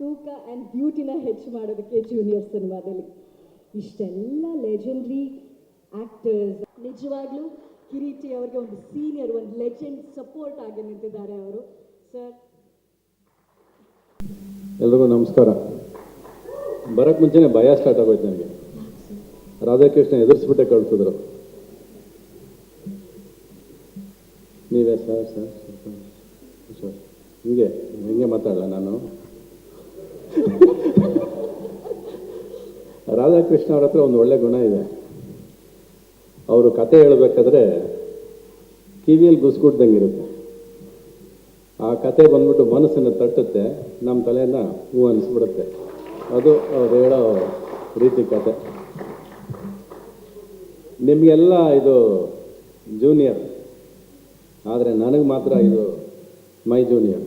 ತೂಕ ಆ್ಯಂಡ್ ಬ್ಯೂಟಿನ ಹೆಚ್ಚು ಮಾಡೋದಕ್ಕೆ ಜೂನಿಯರ್ ಸಿನಿಮಾದಲ್ಲಿ. ಇಷ್ಟೆಲ್ಲ ಲೆಜೆಂಡ್ರಿ ಆ್ಯಕ್ಟರ್ಸ್, ನಿಜವಾಗ್ಲೂ ಕಿರೀಟಿ ಅವರಿಗೆ ಒಂದು ಸೀನಿಯರ್, ಒಂದು ಲೆಜೆಂಡ್ ಸಪೋರ್ಟ್ ಆಗಿ ನಿಂತಿದ್ದಾರೆ ಅವರು. ಸರ್, ಎಲ್ರಿಗೂ ನಮಸ್ಕಾರ. ಬರೋಕ್ಕೆ ಮುಂಚೆನೇ ಭಯ ಸ್ಟಾರ್ಟ್ ಆಗೋಯ್ತು ನನಗೆ. ರಾಧಾಕೃಷ್ಣ ಎದುರಿಸ್ಬಿಟ್ಟೆ ಕಳಿಸಿದ್ರು. ನೀವೇ ಸರ್ ಸರ್ ಸರ್ ಹಿಂಗೆ ಮಾತಾಡಲ್ಲ ನಾನು. ರಾಧಾಕೃಷ್ಣ ಅವ್ರ ಹತ್ರ ಒಂದು ಒಳ್ಳೆ ಗುಣ ಇದೆ. ಅವರು ಕತೆ ಹೇಳಬೇಕಾದ್ರೆ ಕಿವಿಯಲ್ಲಿ ಗುಸ್ಗುಡ್ದಂಗಿರುತ್ತೆ. ಆ ಕತೆ ಬಂದ್ಬಿಟ್ಟು ಮನಸ್ಸನ್ನು ತಟ್ಟುತ್ತೆ, ನಮ್ಮ ತಲೆಯನ್ನ ಹೂ ಅನಿಸ್ಬಿಡುತ್ತೆ. ಅದು ಅವ್ರು ಹೇಳೋ ರೀತಿ ಕತೆ. ನಿಮಗೆಲ್ಲ ಇದು ಜೂನಿಯರ್, ಆದರೆ ನನಗೆ ಮಾತ್ರ ಇದು ಮೈ ಜೂನಿಯರ್.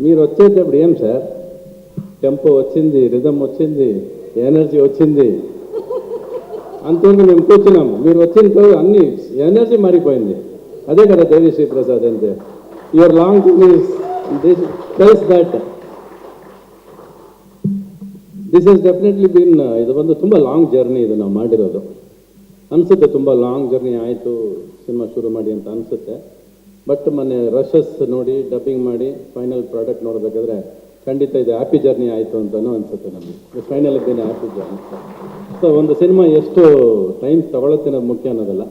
మీరు వచ్చేటప్పుడు ఏం సార్ టెంపో వచ్చింది, రిథమ్ వచ్చింది, ఎనర్జీ వచ్చింది అంతవరకు మేము కూర్చున్నాము. మీరు వచ్చిన తర్వాత అన్ని ఎనర్జీ మారిపోయింది. అదే కదా దేవిశ్రీ ప్రసాద్ అంటే. Your long tells that this is definitely bin, ಇದು ಒಂದು ತುಂಬ ಲಾಂಗ್ ಜರ್ನಿ ಇದು ನಾವು ಮಾಡಿರೋದು ಅನಿಸುತ್ತೆ. ತುಂಬ ಲಾಂಗ್ ಜರ್ನಿ ಆಯಿತು ಸಿನಿಮಾ ಶುರು ಮಾಡಿ ಅಂತ ಅನಿಸುತ್ತೆ. ಬಟ್ ಮೊನ್ನೆ ರಶಸ್ ನೋಡಿ ಡಬ್ಬಿಂಗ್ ಮಾಡಿ ಫೈನಲ್ ಪ್ರಾಡಕ್ಟ್ ನೋಡಬೇಕಾದ್ರೆ ಖಂಡಿತ ಇದು ಹ್ಯಾಪಿ ಜರ್ನಿ ಆಯಿತು ಅಂತಲೂ ಅನಿಸುತ್ತೆ ನಮಗೆ. ಫೈನಲ್ ಇದ್ದೇನೆ ಹ್ಯಾಪಿ ಜರ್ನಿ. ಸೊ ಒಂದು ಸಿನಿಮಾ ಎಷ್ಟು ಟೈಮ್ ತಗೊಳುತ್ತೆ ಅನ್ನೋದು ಮುಖ್ಯ ಅನ್ನೋದಲ್ಲ,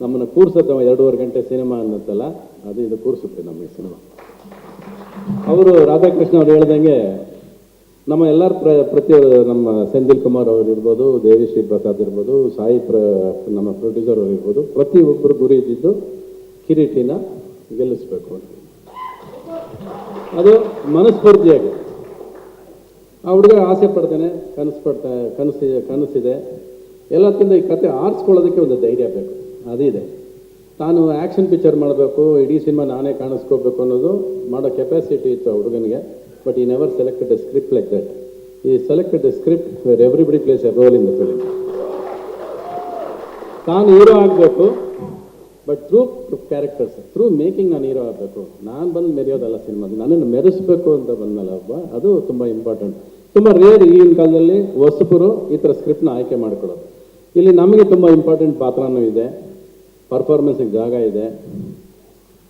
ನಮ್ಮನ್ನು ಕೂರಿಸುತ್ತೆ. 2.5 ಗಂಟೆ ಸಿನಿಮಾ ಅನ್ನೋದಲ್ಲ, ಅದು ಇದು ಕೂರಿಸುತ್ತೆ ನಮಗೆ ಸಿನಿಮಾ. ಅವರು ರಾಧಾಕೃಷ್ಣ ಅವ್ರು ಹೇಳ್ದಂಗೆ ನಮ್ಮ ಎಲ್ಲರ ಪ್ರತಿಯೊಬ್ಬರು, ನಮ್ಮ ಸೆಂಥಿಲ್ ಕುಮಾರ್ ಅವರು ಇರ್ಬೋದು, ದೇವಿಶ್ರೀ ಪ್ರಸಾದ್ ಇರ್ಬೋದು, ನಮ್ಮ ಪ್ರೊಡ್ಯೂಸರ್ ಅವರು ಇರ್ಬೋದು, ಪ್ರತಿಯೊಬ್ಬರು ಗುರಿ ಇದ್ದಿದ್ದು ಕಿರೀಟಿನ ಗೆಲ್ಲಿಸ್ಬೇಕು ಅಂತ. ಅದು ಮನಸ್ಫೂರ್ತಿಯಾಗಿ ಆ ಹುಡುಗ ಆಸೆ ಪಡ್ತಾನೆ, ಕನಸಿದೆ. ಎಲ್ಲಕ್ಕಿಂತ ಈ ಕತೆ ಆರಿಸ್ಕೊಳ್ಳೋದಕ್ಕೆ ಒಂದು ಧೈರ್ಯ ಬೇಕು, ಅದಿದೆ. ತಾನು ಆ್ಯಕ್ಷನ್ ಪಿಕ್ಚರ್ ಮಾಡಬೇಕು, ಇಡೀ ಸಿನಿಮಾ ನಾನೇ ಕಾಣಿಸ್ಕೋಬೇಕು ಅನ್ನೋದು ಮಾಡೋ ಕೆಪಾಸಿಟಿ ಇತ್ತು ಆ ಹುಡುಗನಿಗೆ. But he never selected a script like that. He selected a script where everybody plays a role in the film. ತಾನು ಹೀರೋ ಆಗಬೇಕು, but through characters, through making ನಾನು ಹೀರೋ ಆಗಬೇಕು. ನಾನು ಬಂದು ಮೆರೆಯೋದಲ್ಲ ಸಿನಿಮಾದ, ನನ್ನನ್ನು ಮೆರೆಸ್ಬೇಕು ಅಂತ ಬಂದಲ್ಲ ಒಬ್ಬ, ಅದು ತುಂಬ ಇಂಪಾರ್ಟೆಂಟ್. ತುಂಬ ರೇರ್ ಈಗಿನ ಕಾಲದಲ್ಲಿ ಹೊಸಬರು ಈ ಥರ ಸ್ಕ್ರಿಪ್ಟ್ನ ಆಯ್ಕೆ ಮಾಡ್ಕೊಳ್ಳೋದು. ಇಲ್ಲಿ ನಮಗೆ ತುಂಬ ಇಂಪಾರ್ಟೆಂಟ್ ಪಾತ್ರನೂ ಇದೆ, ಪರ್ಫಾರ್ಮೆನ್ಸಿಗೆ ಜಾಗ ಇದೆ.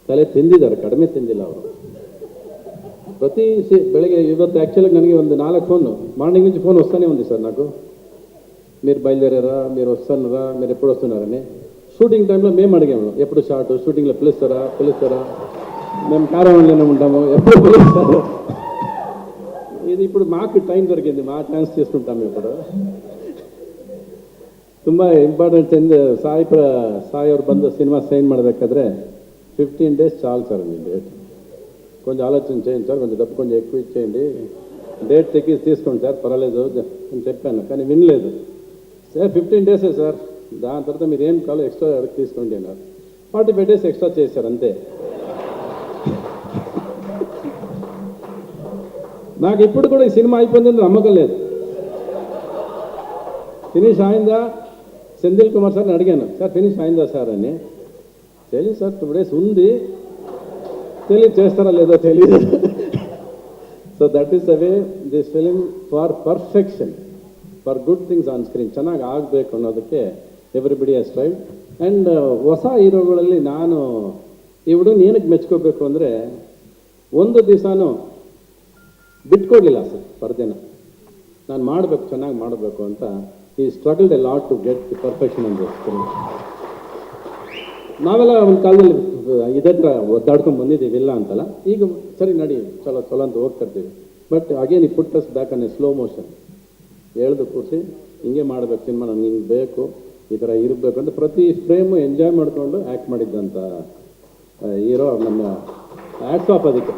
ತಲೆ ತಿಂದಿದ್ದಾರೆ, ಕಡಿಮೆ ತಿಂದಿಲ್ಲ ಅವರು. ಬೆಳಗ್ಗೆ ಇವತ್ತು ಆ್ಯಕ್ಚುಲಾಗಿ ನನಗೆ ಒಂದು 4 ఫోన్లు మార్నింగ్ నుంచి ఫోన్ వస్తూనే ఉంది సార్ నాకు. మీరు బయలుదేరారా, మీరు వస్తున్నారా, మీరు ఎప్పుడు వస్తున్నారని. షూటింగ్ టైంలో మేము అడిగాము, ఎప్పుడు షార్ట్ షూటింగ్లో పిలుస్తారా, మేము కారవాన్లోనే ఉంటాము, ఎప్పుడు పిలుస్తారు. ఇది ఇప్పుడు మాకు టైం దొరికింది, మా ఛాన్స్ చేసుకుంటాము ఇప్పుడు. ತುಂಬ ಇಂಪಾರ್ಟೆಂಟ್ ಸಾಯಿ ಅವ್ರು ಬಂದು ಸಿನಿಮಾ ಸೈನ್ ಮಾಡಬೇಕಾದ್ರೆ 15 days చాలు సార్ మీ డేట్. కొంచెం ఆలోచన చేయండి సార్, కొంచెం డబ్బు కొంచెం ఎక్కువ ఇచ్చేయండి, డేట్ తీసుకోండి సార్, పర్వాలేదు అని చెప్పాను. కానీ వినలేదు. సార్ 15 days సార్, దాని తర్వాత మీరు ఏం కావాలో ఎక్స్ట్రా తీసుకోండి అన్నారు. 45 days ఎక్స్ట్రా చేశారు అంతే. నాకు ఇప్పుడు కూడా ఈ సినిమా అయిపోయిందని నమ్మకం లేదు. ఫినిష్ అయిందా సెంథిల్ కుమార్ సార్ని అడిగాను, సార్ ఫినిష్ అయిందా సార్ అని. తెలియదు సార్, 2 days ఉంది, తెలియదు చేస్తారా లేదో తెలియదు. So that is the way this film for perfection, for good things on screen. ಚೆನ್ನಾಗಿ ಆಗಬೇಕು ಅನ್ನೋದಕ್ಕೆ ಎವ್ರಿಬಡಿ ಹ್ಯಾಸ್ ಟ್ರೈಡ್. ಆ್ಯಂಡ್ ಹೊಸ ಹೀರೋಗಳಲ್ಲಿ ನಾನು ಈ ಹುಡುಗನ ಏನಕ್ಕೆ ಮೆಚ್ಕೋಬೇಕು ಅಂದರೆ, ಒಂದು ದಿವಸನೂ ಬಿಟ್ಕೊಡ್ಲಿಲ್ಲ ಸರ್ ಪರ್ದೆನ. ನಾನು ಮಾಡಬೇಕು, ಚೆನ್ನಾಗಿ ಮಾಡಬೇಕು ಅಂತ. ಈ struggled a lot to get the perfection on this film. ನಾವೆಲ್ಲ ಒಂದು ಕಾಲದಲ್ಲಿ ಇದೇ ಥರ ಒದ್ದಾಡ್ಕೊಂಡು ಬಂದಿದ್ದೀವಿ, ಇಲ್ಲ ಅಂತಲ್ಲ. ಈಗ ಸರಿ ನಡಿ ಚಲೋ ಅಂತ ಹೋಗ್ತಿರ್ತೀವಿ. But again he put us back on a slow motion. ಹೇಳ್ದು ಕೂರಿಸಿ ಹಿಂಗೆ ಮಾಡಬೇಕು ಸಿನಿಮಾ, ನನಗೆ ಹಿಂಗೆ ಬೇಕು, ಈ ಥರ ಇರಬೇಕು ಅಂತ ಪ್ರತಿ ಫ್ರೇಮು ಎಂಜಾಯ್ ಮಾಡಿಕೊಂಡು ಆ್ಯಕ್ಟ್ ಮಾಡಿದ್ದಂಥ ಹೀರೋ ನಮ್ಮ ಹ್ಯಾಟ್ಸ್ ಆಫ್ ಅದಕ್ಕೆ.